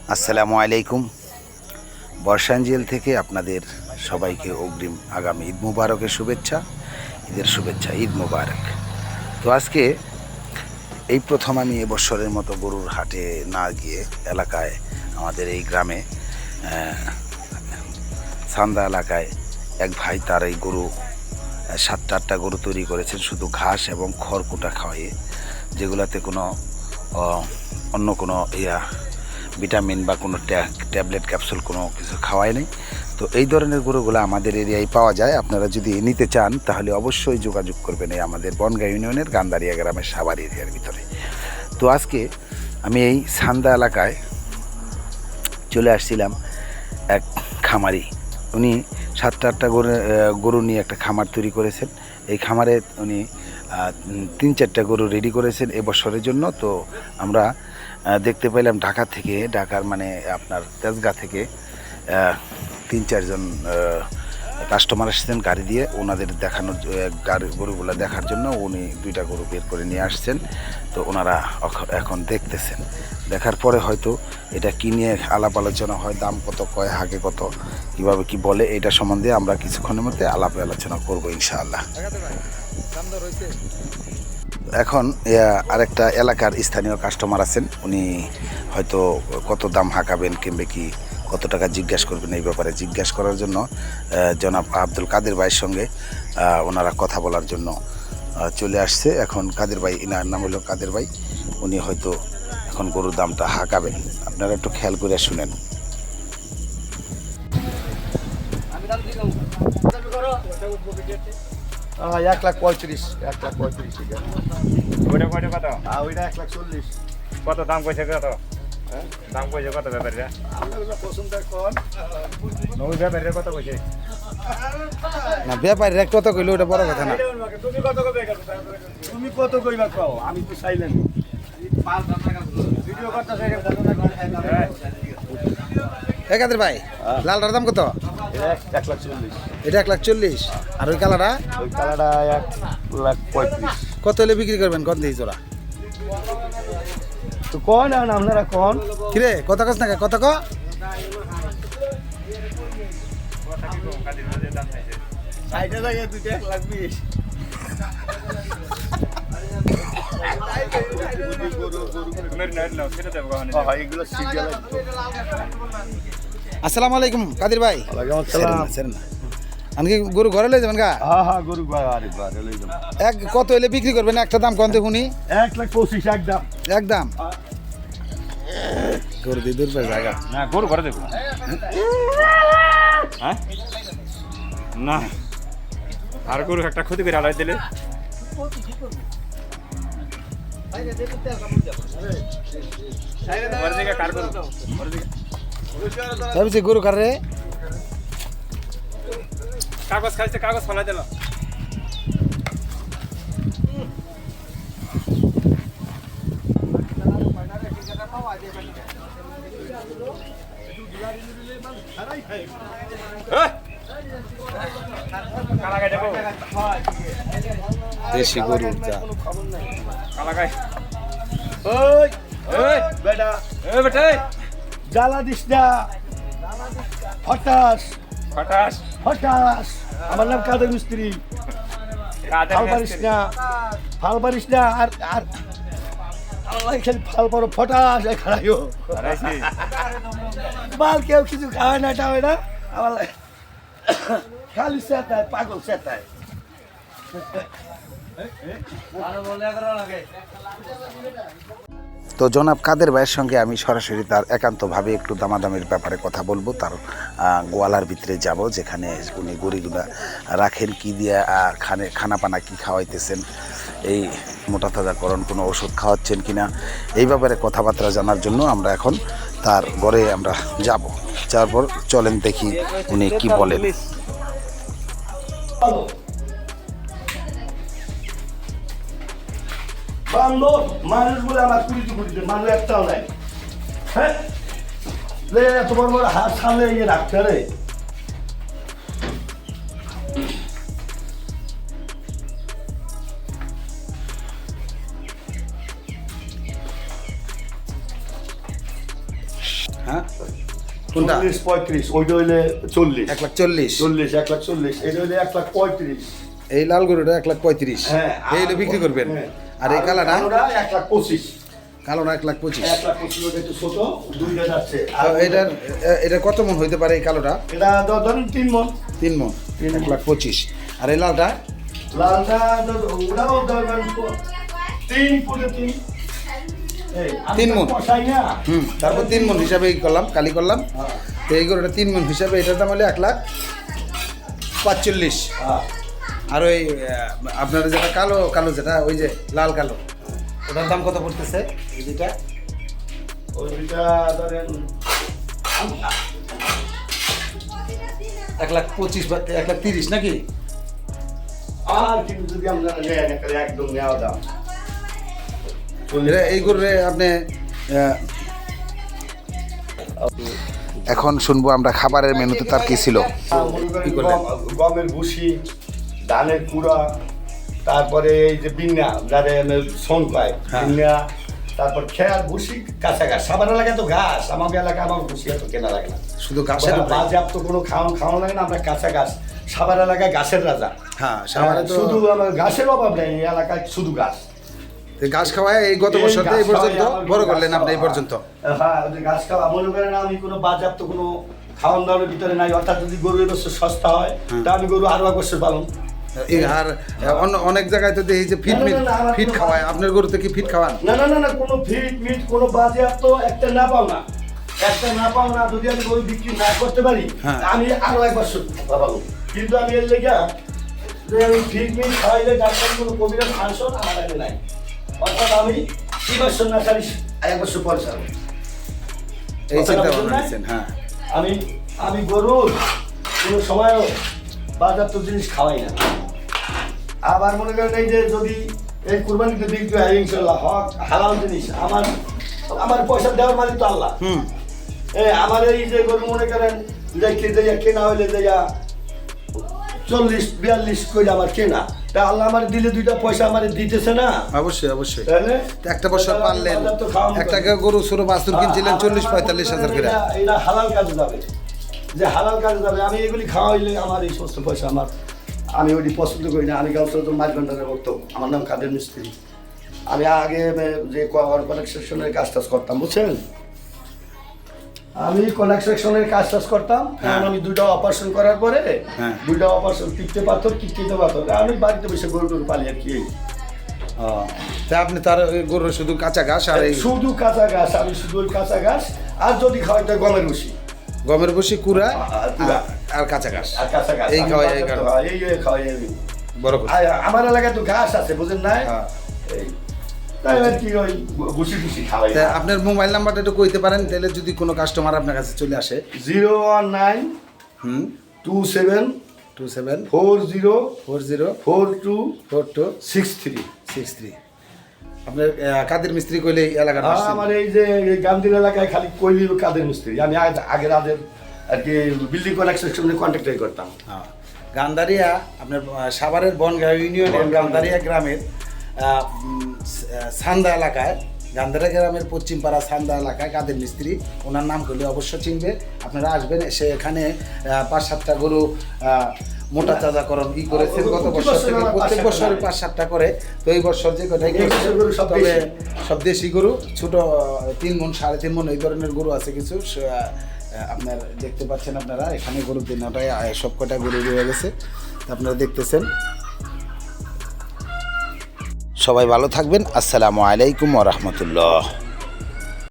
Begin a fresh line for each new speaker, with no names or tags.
আসসালামু আলাইকুম। বর্ষাঞ্জেল থেকে আপনাদের সবাইকে অগ্রিম আগামী ঈদ মুবারকের শুভেচ্ছা, ঈদের শুভেচ্ছা, ঈদ মুবারক। তো আজকে এই প্রথম আমি এবছরের মতো গরুর হাটে না গিয়ে এলাকায় আমাদের এই গ্রামে সান্দা এলাকায় এক ভাই তার এই গরু 7-8টা গরু তৈরি করেছেন শুধু ঘাস এবং খড়কুটা খাওয়াইয়ে, যেগুলোতে কোনো অন্য কোনো ভিটামিন বা কোনো ট্যাবলেট ক্যাপসুল কোনো কিছু খাওয়াই নেই। তো এই ধরনের গরুগুলো আমাদের এরিয়ায় পাওয়া যায়। আপনারা যদি নিতে চান তাহলে অবশ্যই যোগাযোগ করবেন এই আমাদের বনগাঁ ইউনিয়নের গান্ধারিয়া গ্রামের সাভার এরিয়ার ভিতরে। তো আজকে আমি এই সান্দা এলাকায় চলে আসছিলাম। এক খামারি, উনি 7-8টা গরু নিয়ে একটা খামার তৈরি করেছেন। এই খামারে উনি 3-4টা গরু রেডি করেছেন এবছরের জন্য। তো আমরা দেখতে পেলাম ঢাকার মানে আপনার তেজগাঁ থেকে 3-4 জন কাস্টমার এসেছেন গাড়ি দিয়ে ওনাদের দেখানোর গরুগুলো দেখার জন্য। উনি 2টা গরু বের করে নিয়ে আসছেন। তো ওনারা এখন দেখতেছেন, দেখার পরে হয়তো এটা কি নিয়ে আলাপ আলোচনা হয়, দাম কত কয়, হাগে কত, কীভাবে কি বলে, এটা সম্বন্ধে আমরা কিছুক্ষণের মধ্যে আলাপ আলোচনা করবো ইনশাআল্লাহ। এখন আরেকটা এলাকার স্থানীয় কাস্টমার আছেন, উনি হয়তো কত দাম হাঁকাবেন কিংবা কি কত টাকা জিজ্ঞাসা করবেন এই ব্যাপারে জিজ্ঞাসা করার জন্য জনাব আব্দুল কাদের ভাইয়ের সঙ্গে ওনারা কথা বলার জন্য চলে আসছে। এখন কাদের ভাই, ইনার নাম হলো কাদের ভাই, উনি হয়তো এখন গরুর দামটা হাঁকাবেন। আপনারা একটু খেয়াল করে শুনেন।
1,35,000
ওইটা কত কত?
ওইটা 1,40,000।
কত দাম কইছে কত? দাম কইছে কত ব্যাপারীরা?
আপনারা পছন্দ করেন।
ওই ব্যাপারীরা কত কইছে?
না, ব্যাপারীরা কত কইলো ওটা বড় কথা না।
তুমি কত কইবা কও, আমি তো সাইলেন্ট ভিডিও করতেছ।
কাদের ভাই, লালটার দাম কত?
1,40,000।
এটা 1,40,000। আর ওই কালারটা?
ওই কালারটা 1,35,000।
কত হলে বিক্রি করবেন? কত দিই জোড়া?
তো কোন আপনারা কোন
কিরে কত কাজ না কত ক?
সাইডে লাগে 1,20,000।
আসসালামু আলাইকুম কাদের ভাই। আমি গরু ঘরে লই যাবেন গা?
হ্যাঁ গরু
এক কত হলে বিক্রি করবেন? একটা দাম কত দেখুনি?
1,25,000 একদম।
একদম গরু দিয়ে দূর পায় জায়গা
না গরু ঘরে দেখো। হ্যাঁ না, আর গরু একটা ক্ষতি করে হালাই দিলে
ভাবছি গরু কার রে?
কাগজ খাইছে, কাগজ ফেলাই দিল।
দেশি গরুর যা
কালাগাই।
ওই
এই
বেটা
এ বেটা
জ্বালা দিস না। হঠাৎ
হঠাৎ
হঠাৎ আমার নাম কাদের মিস্ত্রি।
কাদের
ফাল পারিস না, ফাল পারিস না। আর আর আল্লাহ খালি ফাল পারো ফটাস খাড়াইও।
হারাইছি।
মাল কেউ কিছু খাওয়ায় না টাওয়ায় না। আমার খালি চেতায়, পাগল চেতায়।
তো জনাব কাদের ভাইয়ের সঙ্গে আমি সরাসরি তার একান্তভাবে একটু দামাদামির ব্যাপারে কথা বলবো। তার গোয়ালার ভিতরে যাব, যেখানে উনি গরুগুলা রাখেন, কি দিয়ে খানাপানা কি খাওয়াইতেছেন, এই মোটা তাজাকরণ কোনো ওষুধ খাওয়াচ্ছেন কিনা, এই ব্যাপারে কথাবার্তা জানার জন্য আমরা এখন তার ঘরে আমরা যাব। যাওয়ার পর চলেন দেখি উনি কি বলেন।
বান্ধব মানুষ বলে আমার কুড়িতে মানুষ একটাও নাই। হ্যাঁ এত বড় বড় হাত সামনে ইয়ে রাখতে রে।
হ্যাঁ কোনটা
40-35, ওইটা হইলে 40,
1,40,000
40, 1,40,000, এটা হইলে 1,35,000।
এই লাল গরুটা 1,35,000
হ্যাঁ,
এই হলে বিক্রি করবেন।
হ্যাঁ।
আর এই কালারটা
1,25,000,
কালোটা 1,25,000।
1,25,000 ওটা একটু ছোট, দুইটা যাচ্ছে। আর
এটা কত মন হইতে পারে এই কালোটা?
এটা ধরেন 3 মণ।
3 মন, 1,25,000। আর এই লালটা
লালটা ওটাও ধরবেন 3 ফুটে 3।
3 মণ।
কষাই না।
তারপর 3 মন হিসাবে করলাম, কালি করলাম।
হ্যাঁ।
তো এই গরুটা 3 মন হিসাবে এটার দাম হলো 1,45,000।
হ্যাঁ।
আর ওই আপনার যেটা কালো কালো যেটা ওই যে লাল কালো ওটার দাম কত পড়তেছে এই দুইটা?
ওইটা ধরেন
1,25,000 বা 1,30,000 নাকি?
আর কিন্তু যদি আমরা নেন একটা একদম নেওয়া দাম।
এই গরুরে আপনি এখন শুনবো আমরা খাবারের মেনুতে তার কি ছিল। কি করলেন?
গমের ভুসি, ধানের কুড়া, তারপরে এই যে বিন্যা যাদের সোন পায়
হ্যাঁ।
বিন্যা, তারপর খেয়ার ভুসি, কাঁচা ঘাস। সবার এলাকায় তো ঘাস, আমাদের এলাকায় আমার ভুসি এত কেনা লাগে না।
শুধু ঘাসের উপরে?
বাজেয়াপ্ত কোনো খাওয়ানো লাগে না, আমরা কাঁচা ঘাস। সবার এলাকায় ঘাসের রাজা।
হ্যাঁ, সাভারে তো
শুধু আমার ঘাসের অভাব নেই, এই এলাকায় শুধু ঘাস।
এই ঘাস খাওয়ায় এই গত বছর এই পর্যন্ত বড় করলেন আপনি এই পর্যন্ত?
হ্যাঁ, ওই যে ঘাস খাওয়া মনে করেন আমি কোনো বাজেয়াপ্ত কোনো খাওয়ান দাওয়ানোর ভিতরে নাই। অর্থাৎ যদি গরু এবছর সস্তা হয় তা আমি গরু আরো এক বছর পালন।
আর অনেক জায়গায় তো দেখি যে ফিট
না, না, আমার
ফিট
কোনো-
খাওয়ায়, আপনার গরুতে কি ফিট খাওয়ান?
না না না না, কোনো ফিট মিট কোনো বাজেয়াপ্ত একটা না পাও না, একটা না পাও না। যদি আমি গরু বিক্রি না করতে পারি
হ্যাঁ।
আমি আরো এক বছর পাবো। কিন্তু আমি এর লেগে যে আমি ফিট মিট খাওয়াইলে ডাক্তার কোনো কবিরাজ ফাংশন আমার আগে নাই। অর্থাৎ আমি 2 বছর না খালি 1 বছর পরে ছাড়বো।
এই চিন্তা
কথাটা
ভাবনা
বুঝলেন?
নিচ্ছেন? হ্যাঁ।
আমি গরুর কোনো সময়ও বাজারত জিনিস খাওয়াই না। আবার মনে করেন এই যে যদি এই কুরবানিতে বিক্রি হয় ইনশাল্লাহ হক হালাল জিনিস, আমার পয়সা দেওয়ার মালিক তো আল্লাহ। আমার এই যে গরু মনে করেন কেনা হইলে যাইয়া 40-42 করে আমার কেনা, তা আল্লাহ আমার দিলে 2টা পয়সা আমার দিতেছে না।
অবশ্যই অবশ্যই।
তাহলে
একটা বছর পারলেন,
বাজার তো খাওয়ানো
একটা
করে।
গরু ছোট বাছুর কিনছিলেন 40-45 হাজার করে।
এটা হালাল কাজে যাবে, যে হালাল কাজে যাবে। আমি এগুলি খাওয়াইলে আমার এই সমস্ত পয়সা আমি ওইটি পছন্দ করি না। আমি গাউসরা তো মাছ ভান্ডারের ভক্ত, আমার নাম কাদের মিস্ত্রি। আমি আগে যে কনস্ট্রাকশনের কাজ টাজ করতাম, বুঝছেন? আমি কনস্ট্রাকশনের কাজ টাজ করতাম। কারণ আমি 2টা অপারেশন করার পরে 2টা অপারেশন পিঠে পাথর কিডনিতে পাথর, আমি বাড়িতে বসে গরু টরু পালি আর কি।
তা আপনি তার গরু শুধু কাঁচা ঘাস আর এই
শুধু কাঁচা ঘাস, আমি শুধু ওই কাঁচা ঘাস। আর যদি খাওয়াই তো গমের ভুসি,
গমের বসি কুড়া
কুড়া।
আর কাঁচা ঘাস
আর কাঁচা ঘাস
এই খাওয়াই এই কারণে
এই খাওয়াই আমি।
বড় করে।
আমার এলাকায় তো ঘাস আছে, বুঝেন না?
হ্যাঁ।
তাই আর কি ওই ভুসি ভুসি খাওয়াই।
তা আপনার মোবাইল নাম্বারটা একটু কইতে পারেন, তাহলে যদি কোনো কাস্টমার আপনার কাছে চলে আসে?
019
হুম
27
27
40
40
42
42
63।
63। আপনার কাদের মিস্ত্রি কইলে এই এলাকার
আমার এই যে গান্ধীর এলাকায় খালি কইলি কাদের মিস্ত্রি। আমি আগে রাজের আর কি বিল্ডিং কনস্ট্রাকশনের কন্ট্রাক্টর করতাম।
গান্ধারিয়া আপনার সাভারের বনগাঁও ইউনিয়নের গান্ধারিয়া গ্রামের সান্দা এলাকায়, গান্ধারিয়া গ্রামের পশ্চিমপাড়া সান্দা এলাকায় কাদের মিস্ত্রি, ওনার নাম করলে অবশ্য চিনবে। আপনারা আসবেন, এসে এখানে 5-7টা গরু মোটা তাজাকরণ করেছেন গত বছর থেকে। প্রত্যেক বছর 5-7টা করে। তো এই বছর যে কটাই করছে, তবে সব দেশি গরু, ছোট 3 মণ 3.5 মণ এই ধরনের গরু আছে কিছু। আপনার দেখতে পাচ্ছেন, আপনারা এখানে গরু দিনটায় সব কটা গরু রয়ে গেছে, আপনারা দেখতেছেন। সবাই ভালো থাকবেন। আসসালামু আলাইকুম ওয়া রাহমাতুল্লাহ।